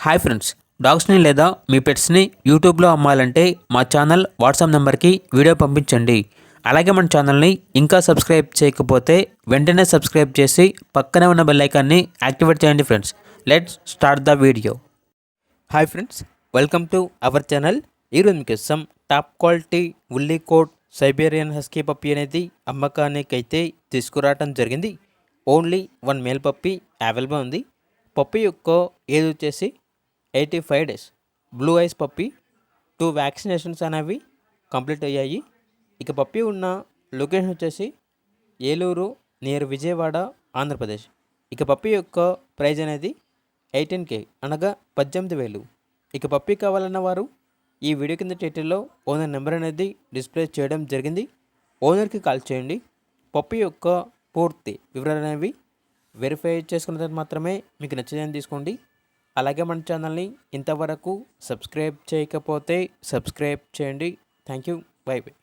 Hi friends, డాగ్స్ని లేదా మీ పెట్స్ని యూట్యూబ్లో అమ్మాలంటే మా ఛానల్ వాట్సాప్ నెంబర్కి వీడియో పంపించండి. అలాగే మన ఛానల్ని ఇంకా సబ్స్క్రైబ్ చేయకపోతే వెంటనే సబ్స్క్రైబ్ చేసి పక్కనే ఉన్న బెల్ ఐకాన్ని యాక్టివేట్ చేయండి friends. Let's start the video. Hi friends, welcome to our channel. ఈరోజు మీకోసం top quality woolly coat Siberian husky puppy అనేది అమ్మకానికైతే తీసుకురావడం జరిగింది. ఓన్లీ 1 మేల్ పప్పీ అవైలబుల్ ఉంది. పప్పీ యొక్క ఏజ్ వచ్చేసి 85 days. Blue eyes puppy. 2 vaccinations అనేవి కంప్లీట్ అయ్యాయి. ఇక పప్పీ ఉన్న లొకేషన్ వచ్చేసి ఏలూరు నియర్ విజయవాడ, ఆంధ్రప్రదేశ్. ఇక పప్పీ యొక్క ప్రైజ్ అనేది 18K అనగా 18,000. ఇక పప్పీ కావాలన్న వారు ఈ వీడియో కింద టైటిల్లో ఓనర్ నెంబర్ అనేది డిస్ప్లే చేయడం జరిగింది. ఓనర్కి కాల్ చేయండి. పప్పీ యొక్క పూర్తి వివరాలు అనేవి వెరిఫై చేసుకున్న తర్వాత మాత్రమే మీకు నచ్చిందని తీసుకోండి. అలాగే మన ఛానల్ని ఇంతవరకు సబ్స్క్రైబ్ చేయకపోతే సబ్స్క్రైబ్ చేయండి. Thank you. By by.